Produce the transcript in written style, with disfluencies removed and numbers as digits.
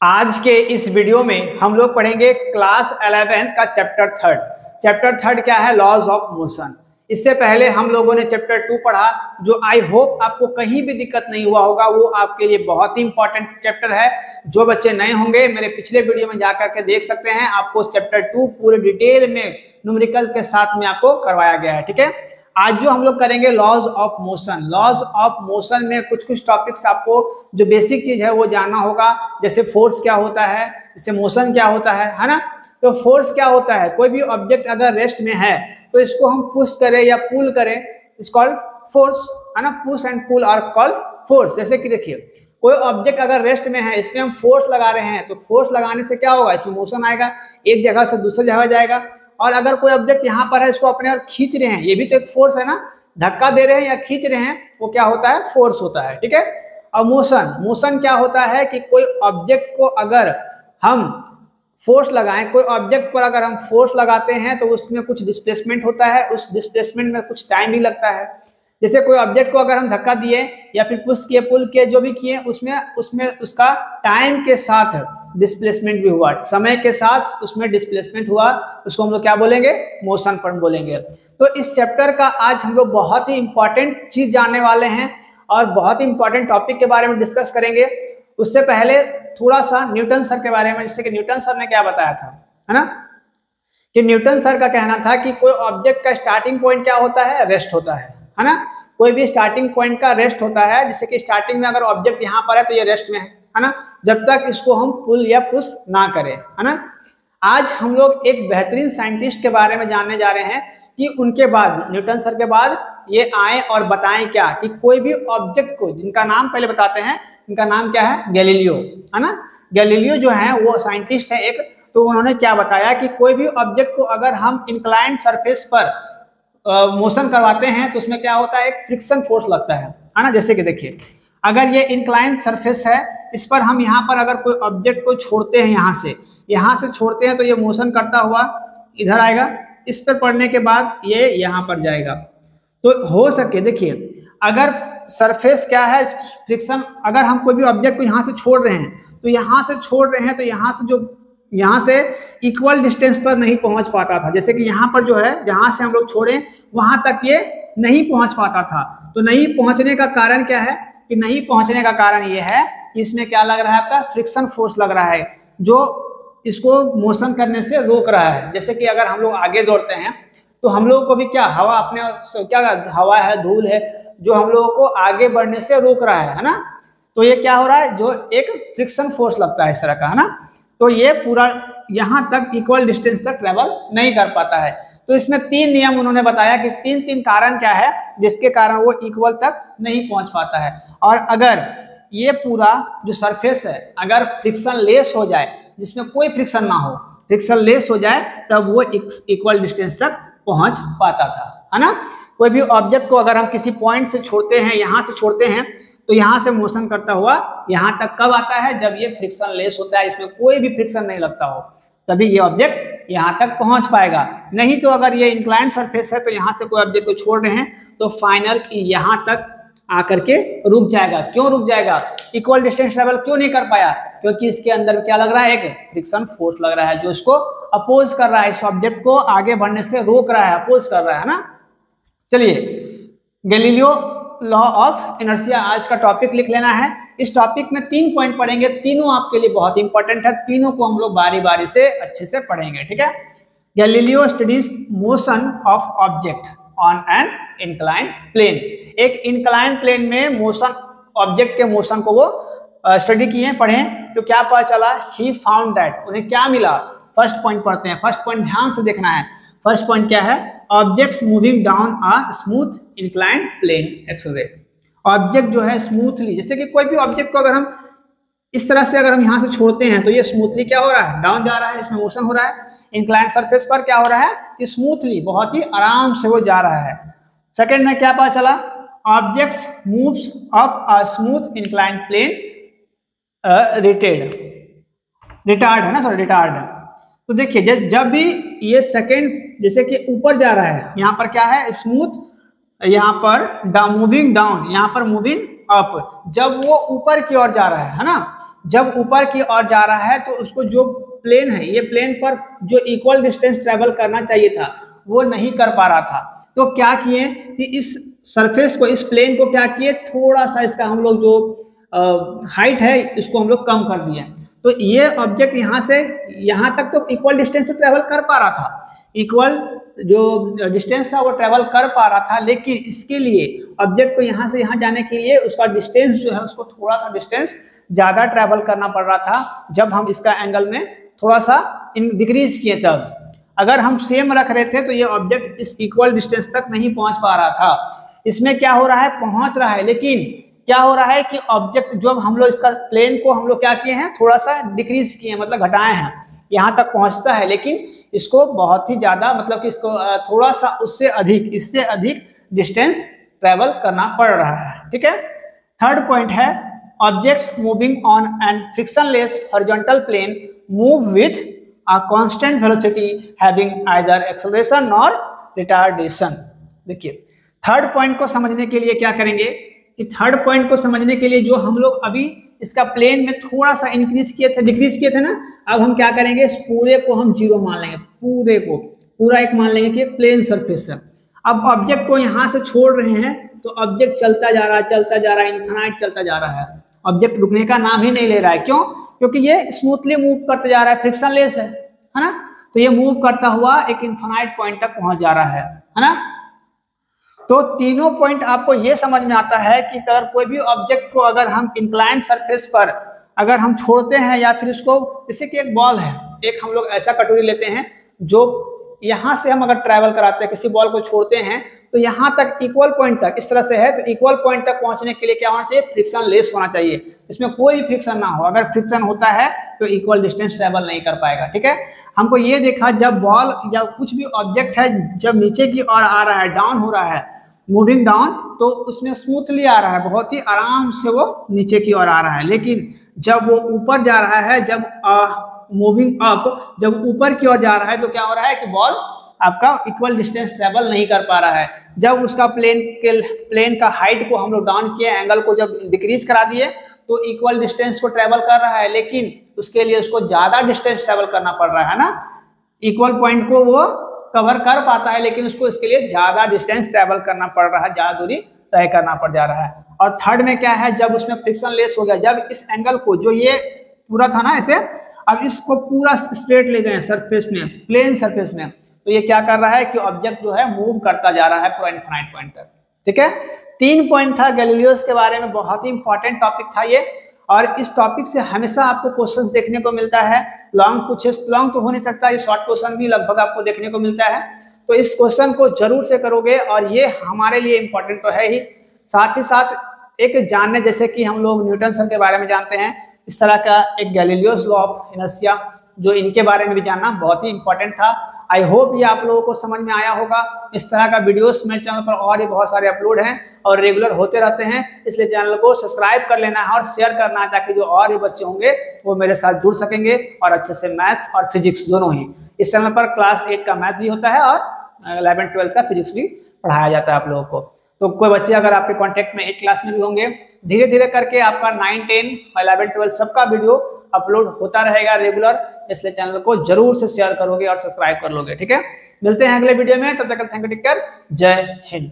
आज के इस वीडियो में हम लोग पढ़ेंगे क्लास 11 का चैप्टर थर्ड। चैप्टर थर्ड क्या है? Laws of motion. इससे पहले हम लोगों ने चैप्टर 2 पढ़ा, जो आई होप आपको कहीं भी दिक्कत नहीं हुआ होगा। वो आपके लिए बहुत ही इंपॉर्टेंट चैप्टर है। जो बच्चे नए होंगे मेरे पिछले वीडियो में जाकर के देख सकते हैं। आपको चैप्टर 2 पूरे डिटेल में न्यूमेरिकल के साथ में आपको करवाया गया है। ठीक है, आज जो हम लोग करेंगे laws of motion. Laws of motion में कुछ कुछ टॉपिक्स आपको जो बेसिक चीज है वो जानना होगा। जैसे फोर्स क्या होता है, जैसे मोशन क्या होता है ना। तो फोर्स क्या होता है? कोई भी ऑब्जेक्ट अगर रेस्ट में है तो इसको हम पुश करें या पुल करें, इट्स कॉल्ड फोर्स, है ना। Push and pull are called force. जैसे कि देखिए, कोई ऑब्जेक्ट अगर रेस्ट में है, इसमें हम फोर्स लगा रहे हैं, तो फोर्स लगाने से क्या होगा? इसमें मोशन आएगा, एक जगह से दूसरी जगह जाएगा। और अगर कोई ऑब्जेक्ट यहाँ पर है, इसको अपने और खींच रहे हैं, ये भी तो एक फोर्स है ना। धक्का दे रहे हैं या खींच रहे हैं, वो क्या होता है? फोर्स होता है। ठीक है। और मोशन क्या होता है कि कोई ऑब्जेक्ट को अगर हम फोर्स लगाएं, कोई ऑब्जेक्ट पर अगर हम फोर्स लगाते हैं तो उसमें कुछ डिस्प्लेसमेंट होता है, उस डिस्प्लेसमेंट में कुछ टाइम भी लगता है। जैसे कोई ऑब्जेक्ट को अगर हम धक्का दिए या फिर पुश किए, पुल किए, जो भी किए, उसमें उसका टाइम के साथ डिस्प्लेसमेंट भी हुआ, समय के साथ उसमें डिस्प्लेसमेंट हुआ, उसको हम लोग क्या बोलेंगे? मोशन पर बोलेंगे। तो इस चैप्टर का आज हम लोग बहुत ही इंपॉर्टेंट चीज जानने वाले हैं और बहुत ही इंपॉर्टेंट टॉपिक के बारे में डिस्कस करेंगे। उससे पहले थोड़ा सा न्यूटन सर के बारे में, जैसे कि न्यूटन सर ने क्या बताया था, है ना, कि न्यूटन सर का कहना था कि कोई ऑब्जेक्ट का स्टार्टिंग पॉइंट क्या होता है? रेस्ट होता है ना। कोई भी स्टार्टिंग पॉइंट का रेस्ट होता है। जैसे कि स्टार्टिंग में अगर ऑब्जेक्ट यहाँ पर है तो ये रेस्ट में है ना, जब तक इसको हम पुल या पुश ना करें, है ना। आज हम लोग एक बेहतरीन साइंटिस्ट के बारे में जानने जा रहे हैं कि उनके बाद, न्यूटन सर के बाद ये आए और बताएं क्या कि कोई भी ऑब्जेक्ट को, जिनका नाम पहले बताते हैं, इनका नाम क्या है? गैलीलियो, है ना। गैलीलियो जो है वो साइंटिस्ट है एक। तो उन्होंने क्या बताया कि कोई भी ऑब्जेक्ट को अगर हम इंक्लाइंड सरफेस पर मोशन करवाते हैं तो उसमें क्या होता है? एक फ्रिक्शन फोर्स लगता है ना। जैसे कि देखिए, अगर ये इंक्लाइंड सरफेस है, इस पर हम यहाँ पर अगर कोई ऑब्जेक्ट को छोड़ते हैं, यहाँ से छोड़ते हैं, तो ये मोशन करता हुआ इधर आएगा, इस पर पड़ने के बाद ये यहाँ पर जाएगा। तो हो सके, देखिए, अगर सरफेस क्या है, फ्रिक्शन, अगर हम कोई भी ऑब्जेक्ट को यहाँ से छोड़ रहे हैं तो यहाँ से छोड़ रहे हैं तो यहाँ से इक्वल डिस्टेंस पर नहीं पहुंच पाता था। जैसे कि यहाँ पर जो है, जहाँ से हम लोग छोड़े वहां तक ये नहीं पहुंच पाता था। तो नहीं पहुंचने का कारण क्या है? कि नहीं पहुंचने का कारण ये है कि इसमें क्या लग रहा है? आपका फ्रिक्शन फोर्स लग रहा है, जो इसको मोशन करने से रोक रहा है। जैसे कि अगर हम लोग आगे दौड़ते हैं तो हम लोगों को भी क्या, हवा अपने क्या, हवा है, धूल है, जो हम लोगों को आगे बढ़ने से रोक रहा है ना। तो ये क्या हो रहा है? जो एक फ्रिक्शन फोर्स लगता है इस तरह का, है ना। तो ये पूरा यहाँ तक इक्वल डिस्टेंस तक ट्रेवल नहीं कर पाता है। तो इसमें 3 नियम उन्होंने बताया कि 3 कारण क्या है जिसके कारण वो इक्वल तक नहीं पहुंच पाता है। और अगर ये पूरा जो सरफेस है अगर फ्रिक्शन लेस हो जाए, जिसमें कोई फ्रिक्शन ना हो, फ्रिक्शन लेस हो जाए, तब वो इक्वल डिस्टेंस तक पहुंच पाता था, है ना। कोई भी ऑब्जेक्ट को अगर हम किसी पॉइंट से छोड़ते हैं, यहाँ से छोड़ते हैं, तो यहाँ से मोशन करता हुआ यहाँ तक कब आता है? जब ये फ्रिक्शन लेस होता है, इसमें कोई भी फ्रिक्शन नहीं लगता हो, तभी ये ऑब्जेक्ट यहाँ तक पहुंच पाएगा। नहीं तो अगर ये इंक्लाइन सरफेस है तो यहाँ से कोई ऑब्जेक्ट को छोड़ रहे हैं तो फाइनल यहाँ तक आकर के रुक जाएगा। क्यों रुक जाएगा? इक्वल डिस्टेंस ट्रेवल क्यों नहीं कर पाया? क्योंकि इसके अंदर क्या लग रहा है? एक फ्रिक्शन फोर्स लग रहा है, जो इसको अपोज कर रहा है, इस ऑब्जेक्ट को आगे बढ़ने से रोक रहा है, अपोज कर रहा है ना। चलिए, गैलीलियो लॉ ऑफ इनर्शिया आज का टॉपिक लिख लेना है। इस टॉपिक में 3 पॉइंट पढ़ेंगे, तीनों आपके लिए बहुत इंपॉर्टेंट है। तीनों को हम लोग बारी बारी से अच्छे से पढ़ेंगे, ठीक है। Galileo studies motion of object on an inclined plane. एक इंक्लाइंड प्लेन में मोशन, ऑब्जेक्ट के मोशन को वो स्टडी किए, पढ़े, तो क्या पता चला? ही फाउंड दैट, उन्हें क्या मिला? फर्स्ट पॉइंट पढ़ते हैं। फर्स्ट पॉइंट ध्यान से देखना है। फर्स्ट पॉइंट क्या है? Objects moving down a smooth inclined plane accelerate. Object जो है स्मूथली, जैसे कि कोई भी ऑब्जेक्ट को अगर हम इस तरह से अगर हम यहाँ से छोड़ते हैं तो ये स्मूथली क्या हो रहा है? डाउन जा रहा है, इसमें मोशन हो रहा है। इंक्लाइंड सरफेस पर क्या हो रहा है? ये स्मूथली, बहुत ही आराम से वो जा रहा है। सेकंड में क्या पता चला? Objects moves up a smooth inclined plane retard है ना, सॉरी, रिटार्ड। तो देखिए, जब भी ये सेकंड जैसे कि ऊपर जा रहा है, यहाँ पर क्या है? स्मूथ, यहाँ पर मूविंग डाउन, यहाँ पर मूविंग अप। जब वो ऊपर की ओर जा रहा है ना, जब ऊपर की ओर जा रहा है तो उसको जो प्लेन है, ये प्लेन पर जो इक्वल डिस्टेंस ट्रेवल करना चाहिए था वो नहीं कर पा रहा था। तो क्या किए कि इस सरफेस को, इस प्लेन को क्या किए, थोड़ा सा इसका हम लोग जो हाइट है इसको हम लोग कम कर दिए। तो ये ऑब्जेक्ट यहाँ से यहाँ तक तो इक्वल डिस्टेंस तो ट्रेवल कर पा रहा था, इक्वल जो डिस्टेंस था वो ट्रेवल कर पा रहा था, लेकिन इसके लिए ऑब्जेक्ट को यहाँ से यहाँ जाने के लिए उसका डिस्टेंस जो है उसको थोड़ा सा डिस्टेंस ज़्यादा ट्रेवल करना पड़ रहा था। जब हम इसका एंगल में थोड़ा सा डिक्रीज किए तब, अगर हम सेम रख रहे थे तो ये ऑब्जेक्ट इस इक्वल डिस्टेंस तक नहीं पहुंच पा रहा था। इसमें क्या हो रहा है, पहुंच रहा है, लेकिन क्या हो रहा है कि ऑब्जेक्ट जब हम लोग इसका प्लेन को हम लोग क्या किए हैं, थोड़ा सा डिक्रीज किए हैं, मतलब घटाए हैं, यहाँ तक पहुंचता है, लेकिन इसको बहुत ही ज्यादा, मतलब कि इसको थोड़ा सा उससे अधिक, इससे अधिक डिस्टेंस ट्रेवल करना पड़ रहा है। ठीक है। थर्ड पॉइंट है objects moving on an frictionless horizontal plane move with a constant velocity having either acceleration or retardation। देखिए थर्ड पॉइंट को समझने के लिए क्या करेंगे कि थर्ड पॉइंट को समझने के लिए जो हम लोग अभी इसका प्लेन में थोड़ा सा इंक्रीज किए थे, डिक्रीज किए थे ना, अब हम क्या करेंगे, इस पूरे को हम जीरो मान लेंगे, पूरे को पूरा एक मान लेंगे कि प्लेन सरफेस है। अब ऑब्जेक्ट को यहाँ से छोड़ रहे हैं तो ऑब्जेक्ट चलता जा रहा है, चलता जा रहा है, इनफाइनाइट चलता जा रहा है, ऑब्जेक्ट रुकने का नाम ही नहीं ले रहा है। क्यों? क्योंकि ये स्मूथली मूव करते जा रहा है, फ्रिक्शनलेस है ना, तो ये मूव करता हुआ एक इनफाइनाइट पॉइंट तक पहुंच जा रहा है ना। तो तीनों पॉइंट आपको ये समझ में आता है कि अगर कोई भी ऑब्जेक्ट को अगर हम इंक्लाइंड सरफेस पर अगर हम छोड़ते हैं, या फिर उसको, जैसे कि एक बॉल है, एक हम लोग ऐसा कटोरी लेते हैं जो यहाँ से हम अगर ट्रैवल कराते हैं, किसी बॉल को छोड़ते हैं तो यहाँ तक इक्वल पॉइंट तक इस तरह से है, तो इक्वल पॉइंट तक पहुंचने के लिए क्या होना चाहिए, फ्रिक्शन लेस होना चाहिए, इसमें कोई भी फ्रिक्शन ना हो। अगर फ्रिक्शन होता है तो इक्वल डिस्टेंस ट्रेवल नहीं कर पाएगा। ठीक है। हमको ये देखा जब बॉल या कुछ भी ऑब्जेक्ट है जब नीचे की ओर आ रहा है, डाउन हो रहा है, मूविंग डाउन, तो उसमें स्मूथली आ रहा है, बहुत ही आराम से वो नीचे की ओर आ रहा है। लेकिन जब वो ऊपर जा रहा है, जब मूविंग अप, जब ऊपर की ओर जा रहा है, तो क्या हो रहा है कि बॉल आपका इक्वल डिस्टेंस ट्रेवल नहीं कर पा रहा है। जब उसका प्लेन का हाइट को हम लोग डाउन किए, एंगल को जब डिक्रीज करा दिए, तो इक्वल डिस्टेंस को ट्रेवल कर रहा है, लेकिन उसके लिए उसको ज्यादा डिस्टेंस ट्रेवल करना पड़ रहा है ना। इक्वल पॉइंट को वो कवर कर पाता है, लेकिन उसको इसके लिए ज्यादा डिस्टेंस ट्रेवल करना पड़ रहा है, ज्यादा दूरी तय करना पड़ जा रहा है। और थर्ड में क्या है, जब उसमें फ्रिक्शन लेस हो गया, जब इस एंगल को, जो ये पूरा था ना ऐसे, अब इसको पूरा स्ट्रेट ले गए सरफेस में, प्लेन सरफेस में, तो ये क्या कर रहा है कि ऑब्जेक्ट जो है मूव करता जा रहा है पूरा इनफाइनाइट पॉइंट तक। ठीक है। 3 पॉइंट था गैलीलियोस के बारे में, बहुत ही इंपॉर्टेंट टॉपिक था ये, और इस टॉपिक से हमेशा आपको क्वेश्चंस देखने को मिलता है। लॉन्ग तो हो नहीं सकता, ये शॉर्ट क्वेश्चन भी लगभग आपको देखने को मिलता है। तो इस क्वेश्चन को जरूर से करोगे, और ये हमारे लिए इंपॉर्टेंट तो है ही, साथ ही साथ एक जानने, जैसे कि हम लोग न्यूटन सर के बारे में जानते हैं, इस तरह का एक गैलीलियोस लॉ ऑफ इनर्शिया, जो इनके बारे में भी जानना बहुत ही इंपॉर्टेंट था। आई होप ये आप लोगों को समझ में आया होगा। इस तरह का वीडियोस मेरे चैनल पर और भी बहुत सारे अपलोड हैं और रेगुलर होते रहते हैं, इसलिए चैनल को सब्सक्राइब कर लेना है और शेयर करना है, ताकि जो और भी बच्चे होंगे वो मेरे साथ जुड़ सकेंगे और अच्छे से मैथ्स और फिजिक्स दोनों ही। इस चैनल पर क्लास 8 का मैथ भी होता है और 11-12 का फिजिक्स भी पढ़ाया जाता है आप लोगों को। तो कोई बच्चे अगर आपके कॉन्टेक्ट में 8 क्लास में भी होंगे, धीरे धीरे करके आपका 9, 10, 11, 12 सबका वीडियो अपलोड होता रहेगा रेगुलर, इसलिए चैनल को जरूर से शेयर करोगे और सब्सक्राइब कर लोगे। ठीक है। मिलते हैं अगले वीडियो में, तब तक थैंक यू, टेक केयर, जय हिंद।